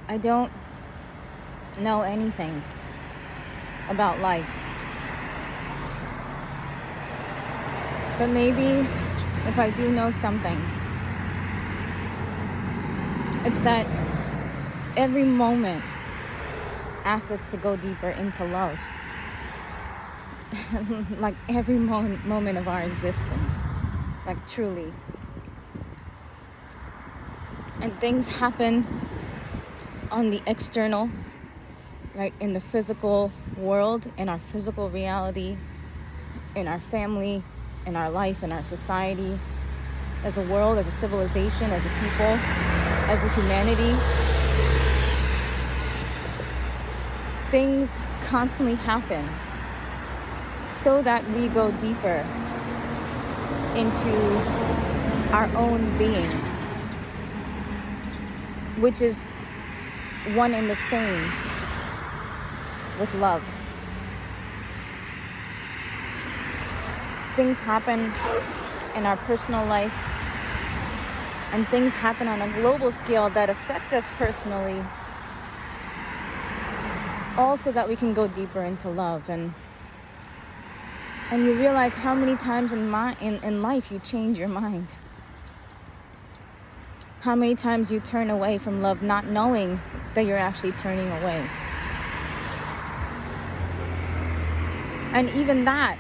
I don't know anything about life. But maybe if I do know something, it's that every moment asks us to go deeper into love. Like every moment of our existence. Like truly. And things happen on the external, right? In the physical world, in our physical reality, in our family, in our life, in our society, as a world, as a civilization, as a people, as a humanity. Things constantly happen so that we go deeper into our own being, which is one and the same with love. Things happen in our personal life, and things happen on a global scale that affect us personally, all so that we can go deeper into love. And you realize how many times in life you change your mind. How many times you turn away from love not knowing that you're actually turning away. And even that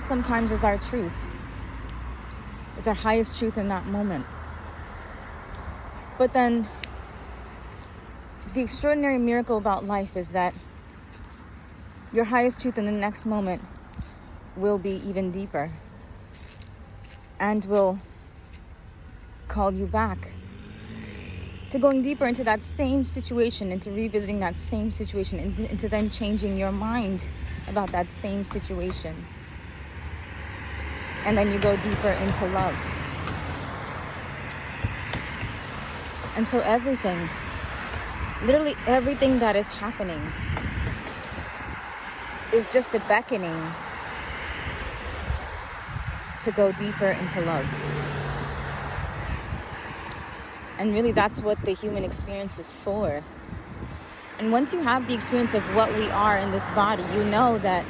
sometimes is our truth. Is our highest truth in that moment. But then the extraordinary miracle about life is that your highest truth in the next moment will be even deeper and will call you back to going deeper into that same situation, into revisiting that same situation, into then changing your mind about that same situation. And then you go deeper into love. And so everything, literally everything that is happening is just a beckoning to go deeper into love. And really that's what the human experience is for. And once you have the experience of what we are in this body, you know that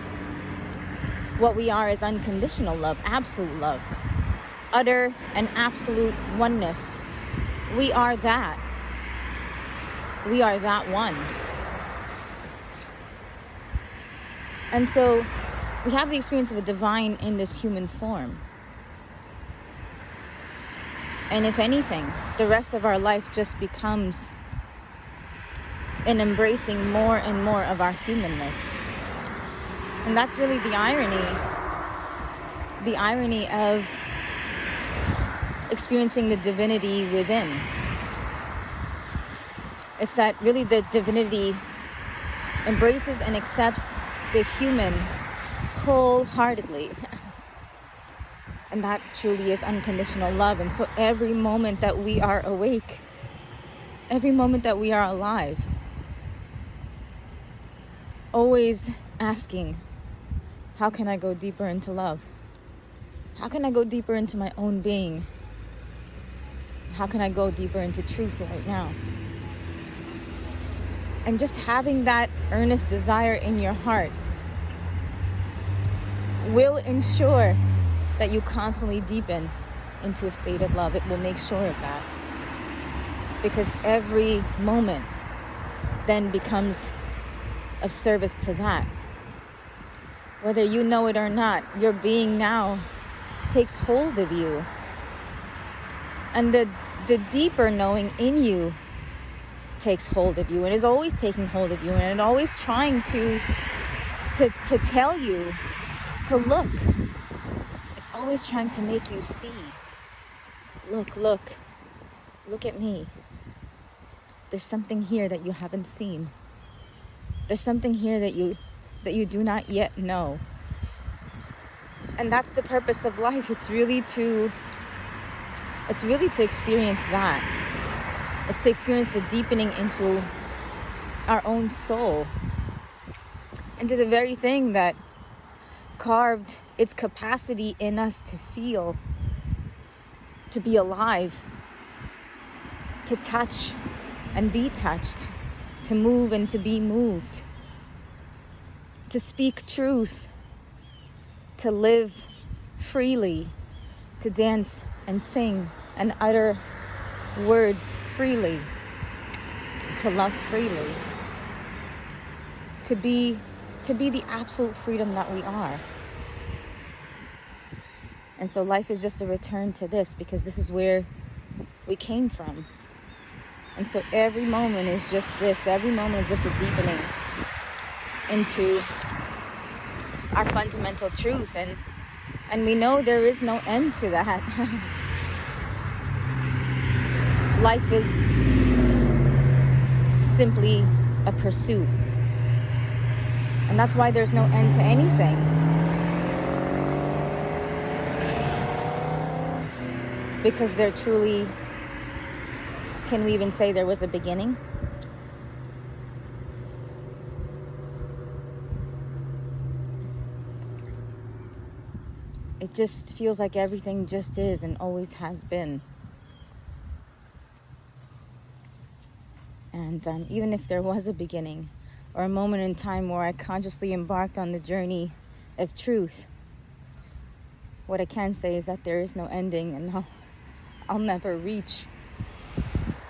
what we are is unconditional love, absolute love, utter and absolute oneness. We are that. We are that one. And so we have the experience of the divine in this human form. And if anything, the rest of our life just becomes an embracing more and more of our humanness. And that's really the irony of experiencing the divinity within. It's that really the divinity embraces and accepts the human wholeheartedly. And that truly is unconditional love. And so every moment that we are awake, every moment that we are alive, always asking, how can I go deeper into love? How can I go deeper into my own being? How can I go deeper into truth right now? And just having that earnest desire in your heart will ensure that you constantly deepen into a state of love. It will make sure of that. Because every moment then becomes of service to that. Whether you know it or not, your being now takes hold of you. And the deeper knowing in you takes hold of you and is always taking hold of you and always trying to tell you to look. It's always trying to make you see. Look at me. There's something here that you haven't seen. There's something here that you do not yet know. And that's the purpose of life. It's really to experience that. It's to experience the deepening into our own soul. And to the very thing that carved its capacity in us to feel, to be alive, to touch and be touched, to move and to be moved, to speak truth, to live freely, to dance and sing and utter words freely, to love freely, to be the absolute freedom that we are. And so life is just a return to this, because this is where we came from. And so every moment is just this. Every moment is just a deepening into our fundamental truth. And we know there is no end to that. Life is simply a pursuit. And that's why there's no end to anything. Because there truly, can we even say there was a beginning? It just feels like everything just is and always has been. And even if there was a beginning, or a moment in time where I consciously embarked on the journey of truth, what I can say is that there is no ending, and I'll never reach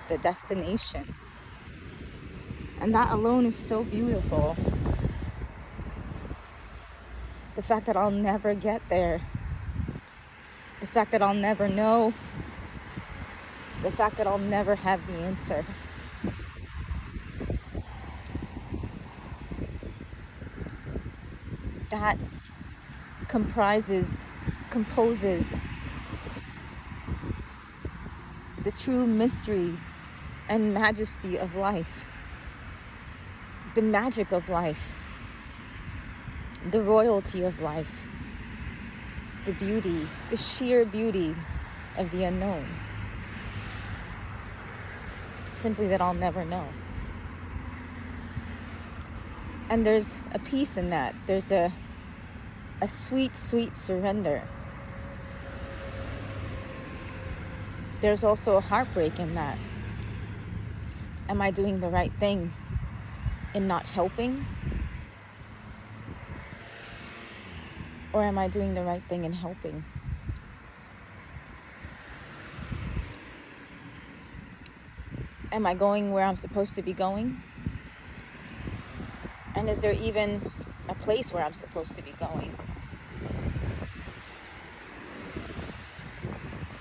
the destination. And that alone is so beautiful. The fact that I'll never get there. The fact that I'll never know. The fact that I'll never have the answer. That composes the true mystery and majesty of life, the magic of life, the royalty of life, the beauty, the sheer beauty of the unknown. Simply that I'll never know. And there's a peace in that. There's a sweet, sweet surrender. There's also a heartbreak in that. Am I doing the right thing in not helping? Or am I doing the right thing in helping? Am I going where I'm supposed to be going? And is there even a place where I'm supposed to be going?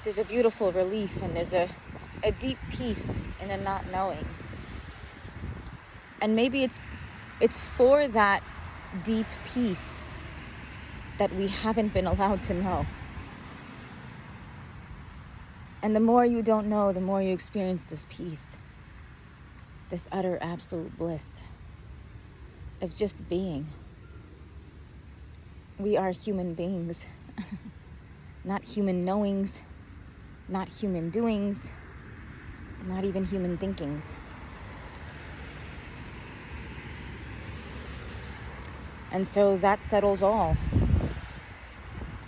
There's a beautiful relief, and there's a deep peace in the not knowing. And maybe it's for that deep peace that we haven't been allowed to know. And the more you don't know, the more you experience this peace, this utter absolute bliss of just being. We are human beings, not human knowings, not human doings, not even human thinkings. And so that settles all,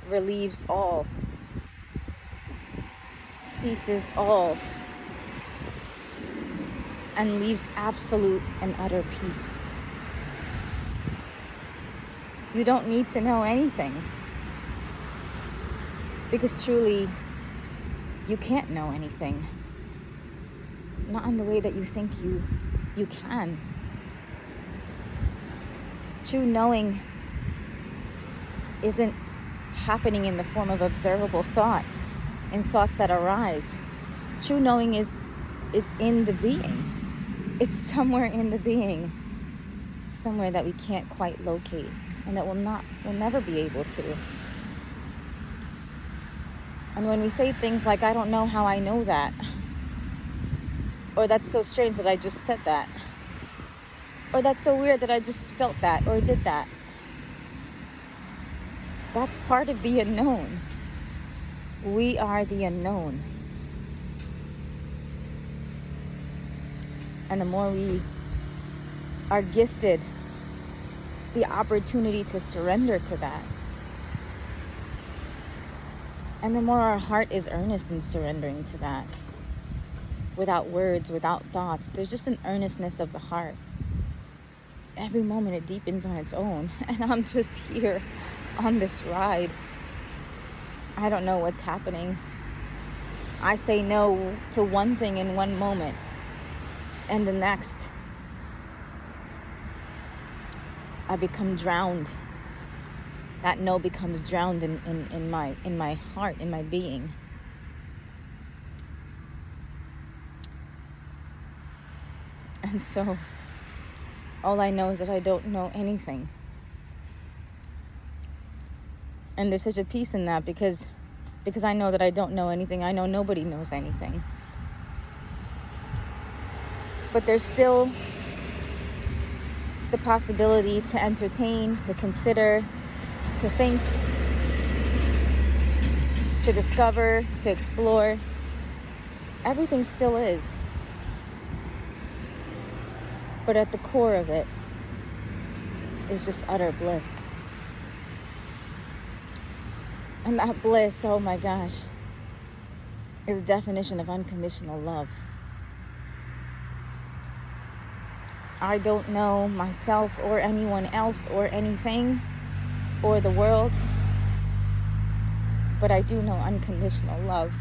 relieves all, ceases all, and leaves absolute and utter peace. You don't need to know anything, because truly, you can't know anything. Not in the way that you think you can. True knowing isn't happening in the form of observable thought, in thoughts that arise. True knowing is in the being. It's somewhere in the being, somewhere that we can't quite locate, and that we'll never be able to. And when we say things like, I don't know how I know that, or that's so strange that I just said that, or that's so weird that I just felt that or did that, that's part of the unknown. We are the unknown. And the more we are gifted the opportunity to surrender to that, and the more our heart is earnest in surrendering to that, without words, without thoughts. There's just an earnestness of the heart. Every moment it deepens on its own. And I'm just here on this ride. I don't know what's happening. I say no to one thing in one moment, and the next I become drowned. That no becomes drowned in my heart, in my being. And so all I know is that I don't know anything. And there's such a peace in that because I know that I don't know anything. I know nobody knows anything. But there's still the possibility to entertain, to consider, to think, to discover, to explore. Everything still is. But at the core of it is just utter bliss. And that bliss, oh my gosh, is the definition of unconditional love. I don't know myself or anyone else or anything or the world, but I do know unconditional love.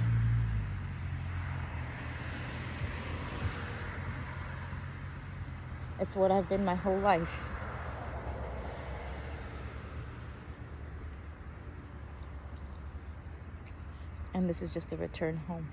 It's what I've been my whole life. And this is just a return home.